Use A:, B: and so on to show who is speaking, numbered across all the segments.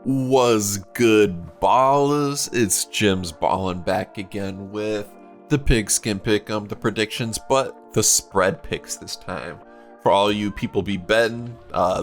A: Was good, ballers? It's Jim's balling back again with the pigskin pick'em, the predictions, but the spread picks this time. For all you people be betting,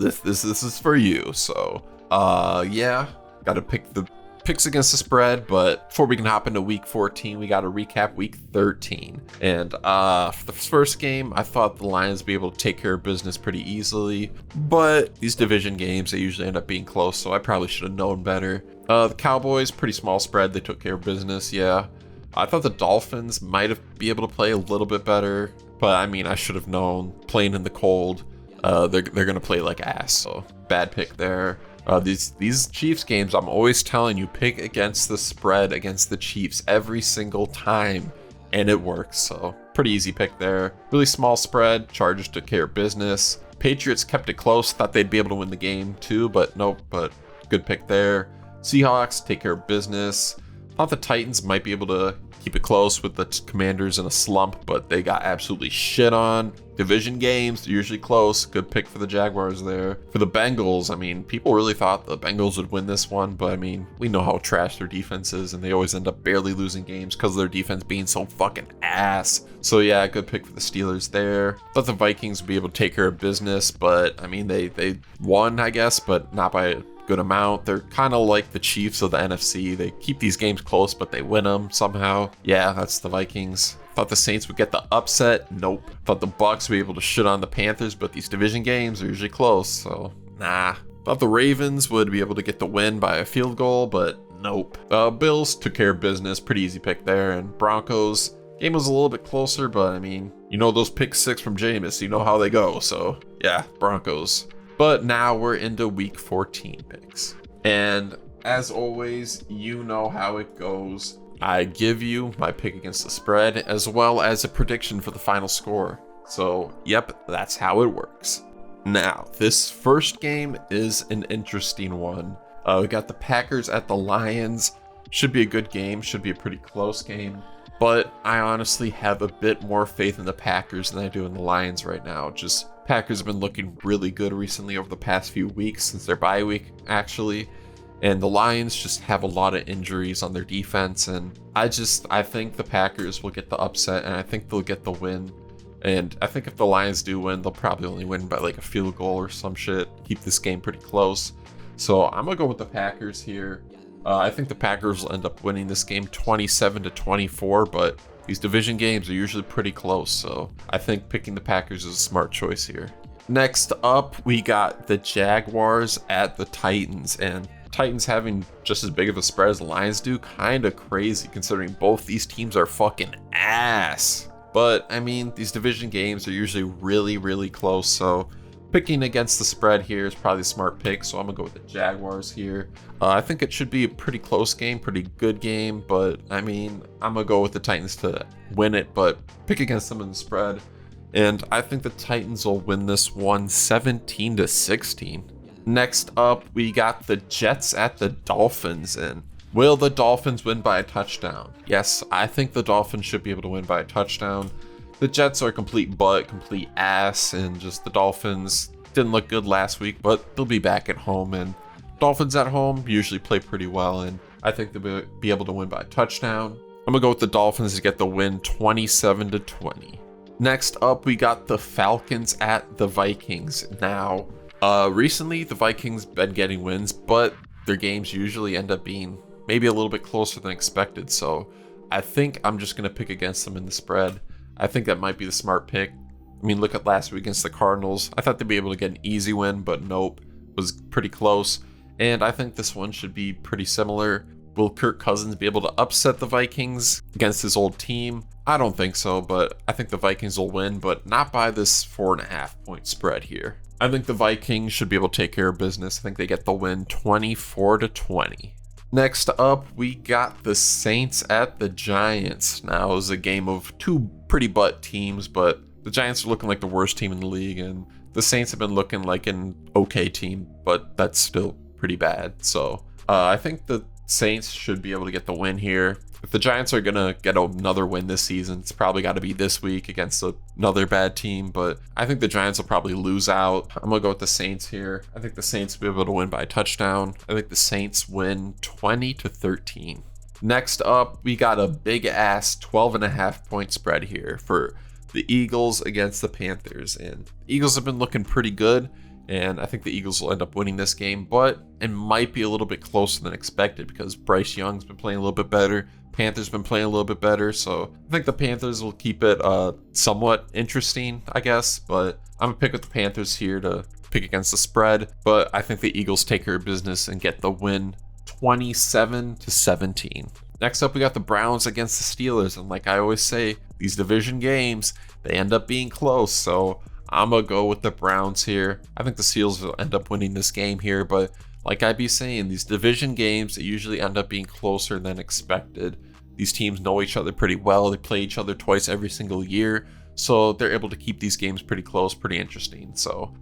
A: this is for you. So, yeah, got to pick the picks against the spread. But before we can hop into week 14, we got to recap week 13. And for the first game, I thought the Lions would be able to take care of business pretty easily. But these division games, they usually end up being close, so I probably should have known better. The Cowboys, pretty small spread. They took care of business, yeah. I thought the Dolphins might have been able to play a little bit better. But I mean, I should have known. Playing in the cold, they're gonna play like ass. So bad pick there. These Chiefs games, I'm always telling you, pick against the spread against the Chiefs every single time, and it works. So pretty easy pick there. Really small spread. Chargers took care of business. Patriots kept it close. Thought they'd be able to win the game too, but nope. But good pick there. Seahawks take care of business. Thought the Titans might be able to keep it close with the Commanders in a slump, but they got absolutely shit on. Division games, they're usually close. Good pick for the Jaguars there. For the Bengals, I mean, people really thought the Bengals would win this one, but I mean, we know how trash their defense is, and they always end up barely losing games because of their defense being so fucking ass. So yeah, good pick for the Steelers there. Thought the Vikings would be able to take care of business, but I mean, they won, I guess, but not by a good amount. They're kind of like the Chiefs of the NFC. They keep these games close, but they win them somehow. Yeah, that's the Vikings. Thought the Saints would get the upset. Nope. Thought the Bucs would be able to shit on the Panthers, but these division games are usually close, so nah. Thought the Ravens would be able to get the win by a field goal, but nope. Bills took care of business. Pretty easy pick there. And Broncos, game was a little bit closer, but I mean, you know those pick six from Jameis, you know how they go. So yeah, Broncos. But now we're into week 14 picks. And as always, you know how it goes. I give you my pick against the spread as well as a prediction for the final score. So, yep, that's how it works. Now, this first game is an interesting one. We got the Packers at the Lions. Should be a good game, should be a pretty close game. But I honestly have a bit more faith in the Packers than I do in the Lions right now. Just Packers have been looking really good recently over the past few weeks since their bye week, actually. And the Lions just have a lot of injuries on their defense. And I think the Packers will get the upset, and I think they'll get the win. And I think if the Lions do win, they'll probably only win by like a field goal or some shit. Keep this game pretty close. So I'm going to go with the Packers here. I think the Packers will end up winning this game 27-24, but these division games are usually pretty close, so I think picking the Packers is a smart choice here. Next up, we got the Jaguars at the Titans, and Titans having just as big of a spread as the Lions do, kind of crazy considering both these teams are fucking ass. But, I mean, these division games are usually really, really close, so picking against the spread here is probably a smart pick, so I'm going to go with the Jaguars here. I think it should be a pretty close game, pretty good game, but I mean, I'm going to go with the Titans to win it, but pick against them in the spread. And I think the Titans will win this one 17-16. Next up, we got the Jets at the Dolphins, and will the Dolphins win by a touchdown? Yes, I think the Dolphins should be able to win by a touchdown. The Jets are complete butt, complete ass, and just the Dolphins didn't look good last week, but they'll be back at home, and Dolphins at home usually play pretty well, and I think they'll be able to win by a touchdown. I'm going to go with the Dolphins to get the win 27-20. Next up, we got the Falcons at the Vikings. Now, recently the Vikings been getting wins, but their games usually end up being maybe a little bit closer than expected, so I think I'm just going to pick against them in the spread. I think that might be the smart pick. I mean, look at last week against the Cardinals. I thought they'd be able to get an easy win, but nope. It was pretty close. And I think this one should be pretty similar. Will Kirk Cousins be able to upset the Vikings against his old team? I don't think so, but I think the Vikings will win, but not by this 4.5 point spread here. I think the Vikings should be able to take care of business. I think they get the win 24-20. Next up, we got the Saints at the Giants. Now, it was a game of two pretty butt teams, but the Giants are looking like the worst team in the league, and the Saints have been looking like an okay team, but that's still pretty bad. So I think the Saints should be able to get the win here. If the Giants are going to get another win this season, it's probably got to be this week against another bad team. But I think the Giants will probably lose out. I'm going to go with the Saints here. I think the Saints will be able to win by a touchdown. I think the Saints win 20-13. Next up, we got a big ass 12.5 point spread here for the Eagles against the Panthers. And the Eagles have been looking pretty good, and I think the Eagles will end up winning this game, but it might be a little bit closer than expected because Bryce Young's been playing a little bit better. Panthers been playing a little bit better, so I think the Panthers will keep it somewhat interesting, I guess, but I'm gonna pick with the Panthers here to pick against the spread, but I think the Eagles take care of business and get the win 27-17. Next up, we got the Browns against the Steelers, and like I always say, these division games, they end up being close, so I'm gonna go with the Browns here. I think the Steelers will end up winning this game here, but like I be saying, these division games, they usually end up being closer than expected. These teams know each other pretty well. They play each other twice every single year, so they're able to keep these games pretty close, pretty interesting.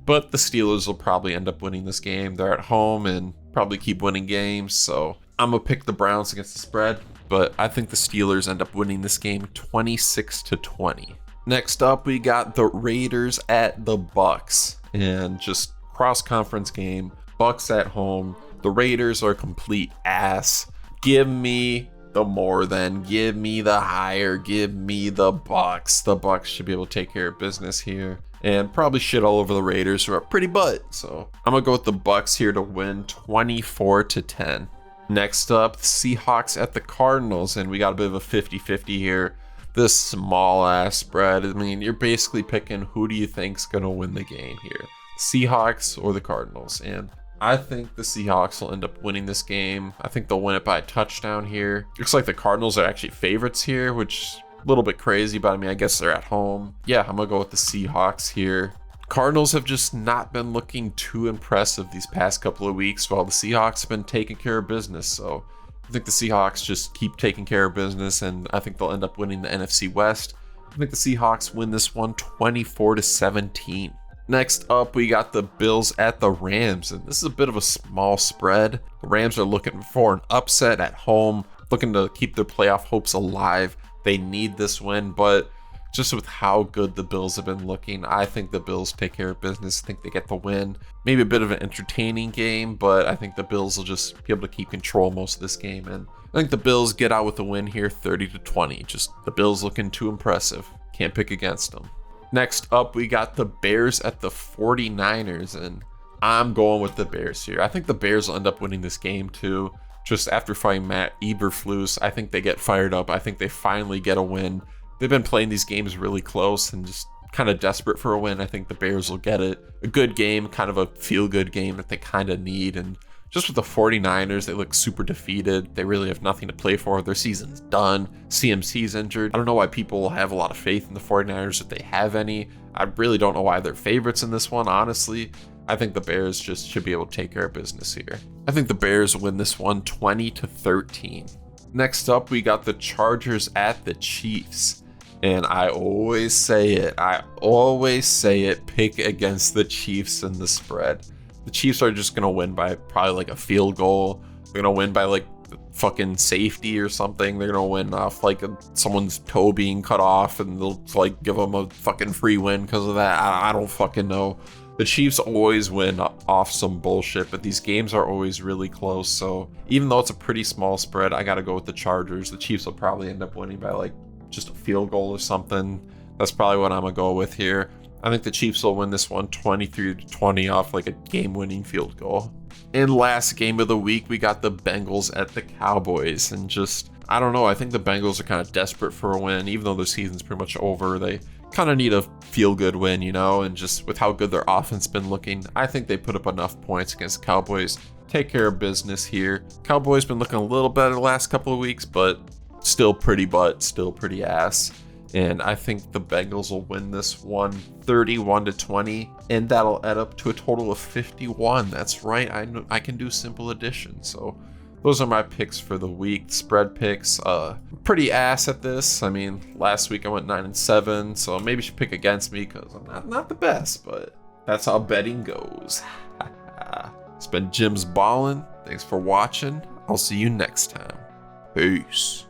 A: But the Steelers will probably end up winning this game. They're at home and probably keep winning games, so I'm gonna pick the Browns against the spread, but I think the Steelers end up winning this game 26-20. Next up, we got the Raiders at the Bucks, and just cross-conference game. Bucks at home. The Raiders are complete ass. Give me the more than, give me the higher, give me the Bucks. The Bucks should be able to take care of business here and probably shit all over the Raiders, who are pretty butt. So I'm gonna go with the Bucks here to win 24-10. Next up, the Seahawks at the Cardinals, and we got a bit of a 50-50 here. This small ass spread. I mean, you're basically picking who do you think's gonna win the game here, Seahawks or the Cardinals, and I think the Seahawks will end up winning this game. I think they'll win it by a touchdown here. Looks like the Cardinals are actually favorites here, which is a little bit crazy, but I mean, I guess they're at home. Yeah, I'm gonna go with the Seahawks here. Cardinals have just not been looking too impressive these past couple of weeks, while the Seahawks have been taking care of business. So I think the Seahawks just keep taking care of business, and I think they'll end up winning the NFC West. I think the Seahawks win this one 24-17. Next up, we got the Bills at the Rams, and this is a bit of a small spread. The Rams are looking for an upset at home, looking to keep their playoff hopes alive. They need this win, but just with how good the Bills have been looking, I think the Bills take care of business. I think they get the win. Maybe a bit of an entertaining game, but I think the Bills will just be able to keep control most of this game, and I think the Bills get out with the win here 30-20. Just the Bills looking too impressive. Can't pick against them. Next up, we got the Bears at the 49ers, and I'm going with the Bears here. I think the Bears will end up winning this game too. Just after fighting Matt Eberflus, I think they get fired up. I think they finally get a win. They've been playing these games really close and just kind of desperate for a win. I think the Bears will get it. A good game, kind of a feel-good game that they kind of need. And just with the 49ers, they look super defeated. They really have nothing to play for. Their season's done. CMC's injured. I don't know why people have a lot of faith in the 49ers if they have any. I really don't know why they're favorites in this one, honestly. I think the Bears just should be able to take care of business here. I think the Bears win this one 20-13. Next up, we got the Chargers at the Chiefs. And I always say it, pick against the Chiefs in the spread. The Chiefs are just going to win by probably like a field goal. They're going to win by like fucking safety or something. They're going to win off like someone's toe being cut off, and they'll like give them a fucking free win because of that. I don't fucking know. The Chiefs always win off some bullshit, but these games are always really close. So even though it's a pretty small spread, I got to go with the Chargers. The Chiefs will probably end up winning by like just a field goal or something. That's probably what I'm going to go with here. I think the Chiefs will win this one 23-20 off like a game-winning field goal. And last game of the week, we got the Bengals at the Cowboys. And just, I don't know, I think the Bengals are kind of desperate for a win. Even though their season's pretty much over, they kind of need a feel-good win, you know? And just with how good their offense been looking, I think they put up enough points against the Cowboys. Take care of business here. Cowboys been looking a little better the last couple of weeks, but still pretty ass. And I think the Bengals will win this one 31-20, and that'll add up to a total of 51. That's right, I can do simple addition. So those are my picks for the week. Spread picks, pretty ass at this. I mean, last week I went 9-7, so maybe you should pick against me because I'm not the best, but that's how betting goes. It's been Jim's Ballin'. Thanks for watching. I'll see you next time. Peace.